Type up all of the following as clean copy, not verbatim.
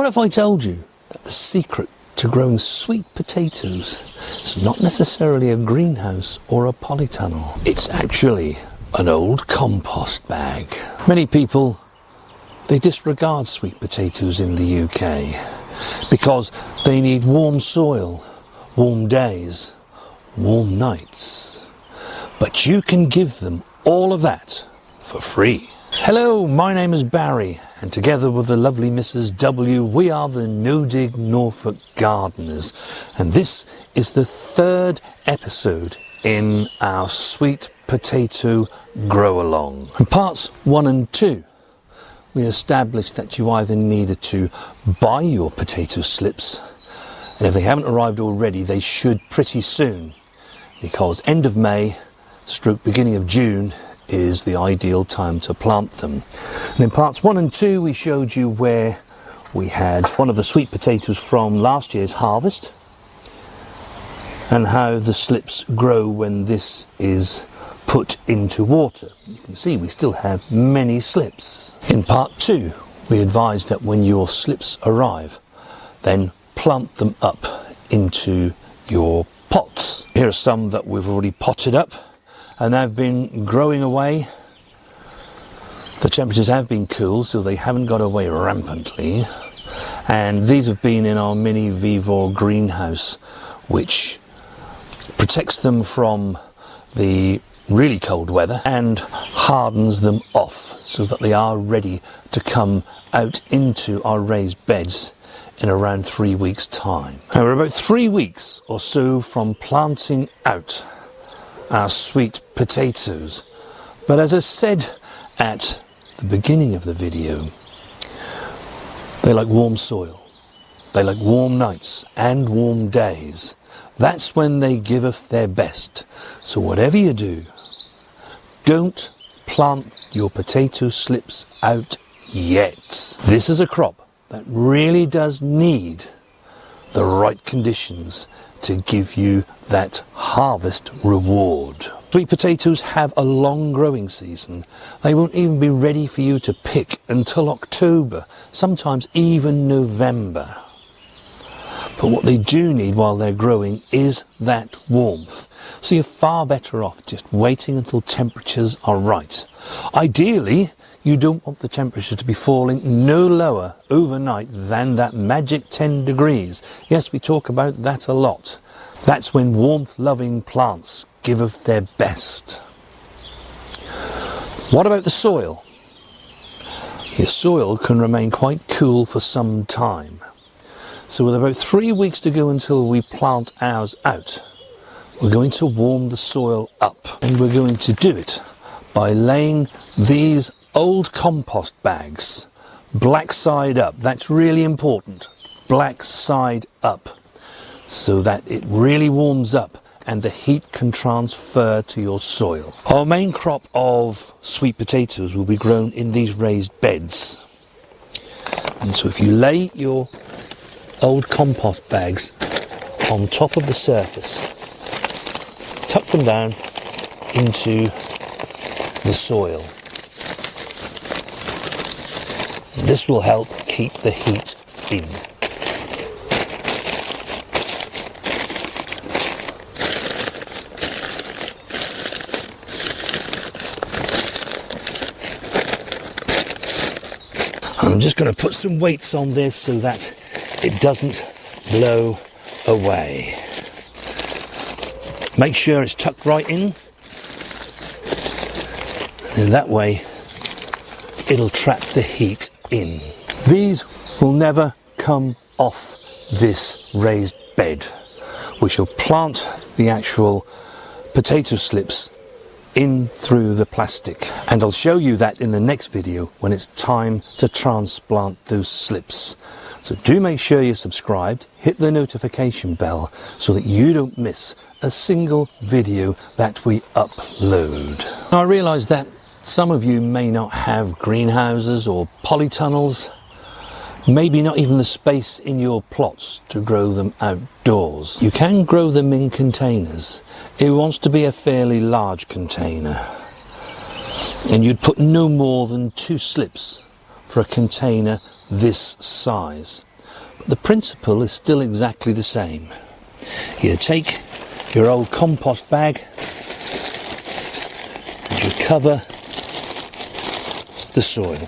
What if I told you that the secret to growing sweet potatoes is not necessarily a greenhouse or a polytunnel? It's actually an old compost bag. Many people, they disregard sweet potatoes in the UK because they need warm soil, warm days, warm nights. But you can give them all of that for free. Hello, my name is Barry, and together with the lovely Mrs. W, we are the No Dig Norfolk Gardeners, and this is the third episode in our sweet potato grow along. In parts 1 and 2, we established that you either needed to buy your potato slips, and if they haven't arrived already, they should pretty soon, because end of May / beginning of June is the ideal time to plant them. And in parts 1 and 2 we showed you where we had one of the sweet potatoes from last year's harvest and how the slips grow when this is put into water. You can see we still have many slips. In part 2 we advised that when your slips arrive, then plant them up into your pots. Here are some that we've already potted up, and they've been growing away. The temperatures have been cool, so they haven't got away rampantly. And these have been in our mini Vivor greenhouse, which protects them from the really cold weather and hardens them off so that they are ready to come out into our raised beds in around 3 weeks' time. Now we're about 3 weeks or so from planting out our sweet potatoes, but as I said at the beginning of the video, they like warm soil, they like warm nights and warm days. That's when they giveth their best. So whatever you do, don't plant your potato slips out yet. This is a crop that really does need the right conditions to give you that harvest reward. Sweet potatoes have a long growing season. They won't even be ready for you to pick until October, sometimes even November. But what they do need while they're growing is that warmth. So you're far better off just waiting until temperatures are right. Ideally, you don't want the temperatures to be falling no lower overnight than that magic 10 degrees. Yes, we talk about that a lot. That's when warmth-loving plants giveth their best. What about the soil? Your soil can remain quite cool for some time. So with about 3 weeks to go until we plant ours out, we're going to warm the soil up. And we're going to do it by laying these old compost bags black side up. That's really important, black side up, so that it really warms up and the heat can transfer to your soil. Our main crop of sweet potatoes will be grown in these raised beds, and so if you lay your old compost bags on top of the surface, tuck them down into the soil. This will help keep the heat in. I'm just going to put some weights on this so that it doesn't blow away. Make sure it's tucked right in, and that way it'll trap the heat in. These will never come off this raised bed. We shall plant the actual potato slips in through the plastic, and I'll show you that in the next video when it's time to transplant those slips. So do make sure you're subscribed, hit the notification bell so that you don't miss a single video that we upload. Now I realise that some of you may not have greenhouses or polytunnels, maybe not even the space in your plots to grow them outdoors. You can grow them in containers. It wants to be a fairly large container, and you'd put no more than 2 slips for a container this size. But the principle is still exactly the same. You take your old compost bag and you cover the soil.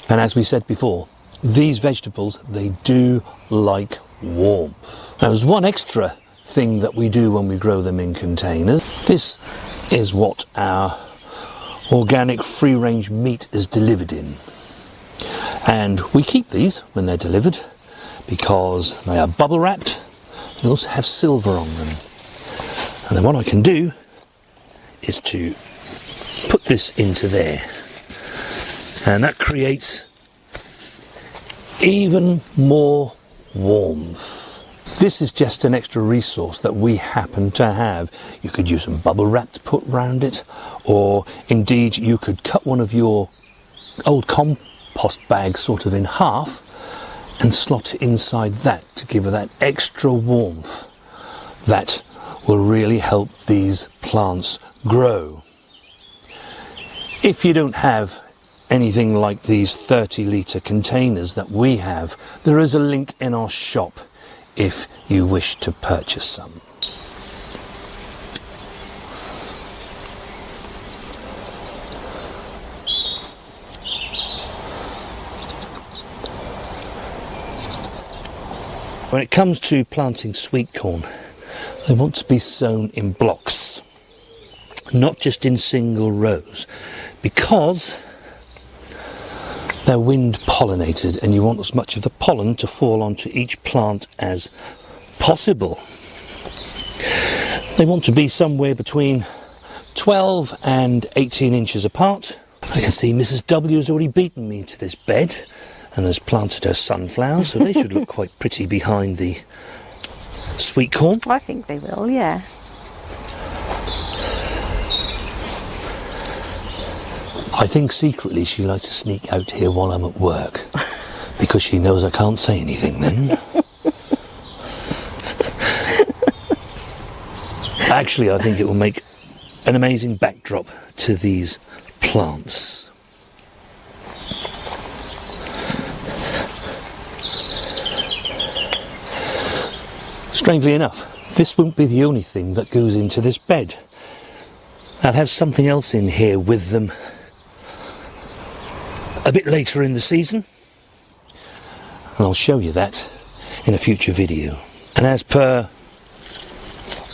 And as we said before, these vegetables, they do like warmth. Now, there's one extra thing that we do when we grow them in containers. This is what our organic free-range meat is delivered in. And we keep these when they're delivered because they are bubble wrapped. They also have silver on them. And then what I can do is to put this into there. And that creates even more warmth. This is just an extra resource that we happen to have. You could use some bubble wrap to put around it, or indeed you could cut one of your old compost bags sort of in half and slot it inside that to give it that extra warmth that will really help these plants grow. If you don't have anything like these 30-litre containers that we have, there is a link in our shop if you wish to purchase some. When it comes to planting sweet corn, they want to be sown in blocks, not just in single rows, because they're wind pollinated and you want as much of the pollen to fall onto each plant as possible. They want to be somewhere between 12 and 18 inches apart. I can see Mrs. W has already beaten me to this bed and has planted her sunflowers, so they should look quite pretty behind the sweet corn. I think they will, yeah. I think secretly she likes to sneak out here while I'm at work because she knows I can't say anything then. Actually, I think it will make an amazing backdrop to these plants. Strangely enough, this won't be the only thing that goes into this bed. I'll have something else in here with them a bit later in the season, and I'll show you that in a future video. And as per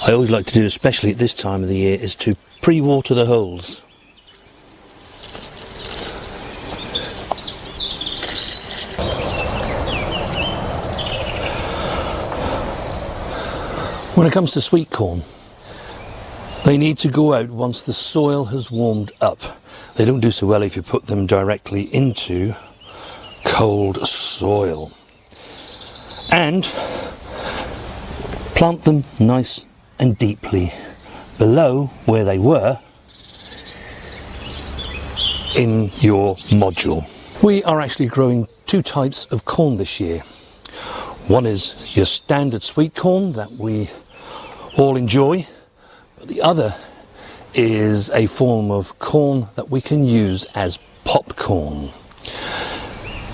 I always like to do, especially at this time of the year, is to pre-water the holes. When it comes to sweet corn, they need to go out once the soil has warmed up. They don't do so well if you put them directly into cold soil. And plant them nice and deeply below where they were in your module. We are actually growing two types of corn this year. One is your standard sweet corn that we all enjoy, but the other is a form of corn that we can use as popcorn.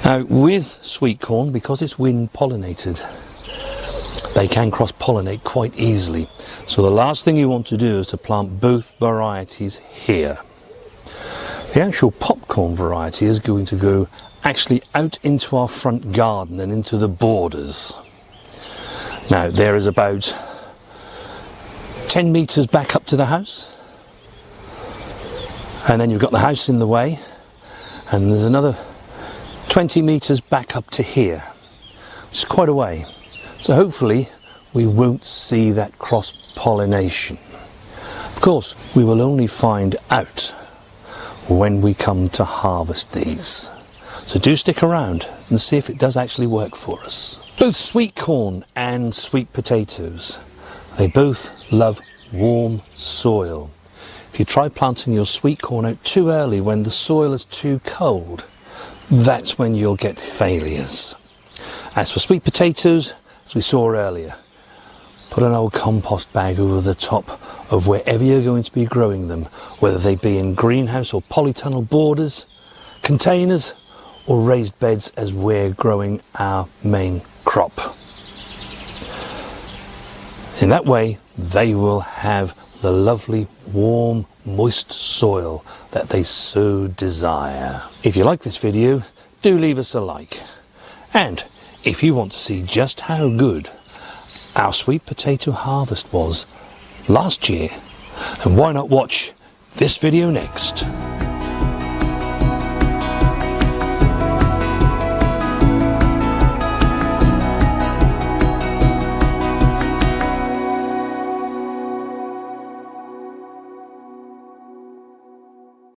Now, with sweet corn, because it's wind pollinated, they can cross-pollinate quite easily. So the last thing you want to do is to plant both varieties here. The actual popcorn variety is going to go actually out into our front garden and into the borders. Now, there is about 10 metres back up to the house, and then you've got the house in the way, and there's another 20 metres back up to here, which is quite a way. So hopefully we won't see that cross-pollination. Of course, we will only find out when we come to harvest these. So do stick around and see if it does actually work for us. Both sweet corn and sweet potatoes, they both love warm soil. If you try planting your sweet corn out too early when the soil is too cold, that's when you'll get failures. As for sweet potatoes, as we saw earlier, Put an old compost bag over the top of wherever you're going to be growing them, whether they be in greenhouse or polytunnel borders, containers or raised beds as we're growing our main crop. In that way, they will have the lovely, warm, moist soil that they so desire. If you like this video, do leave us a like. And if you want to see just how good our sweet potato harvest was last year, and why not watch this video next?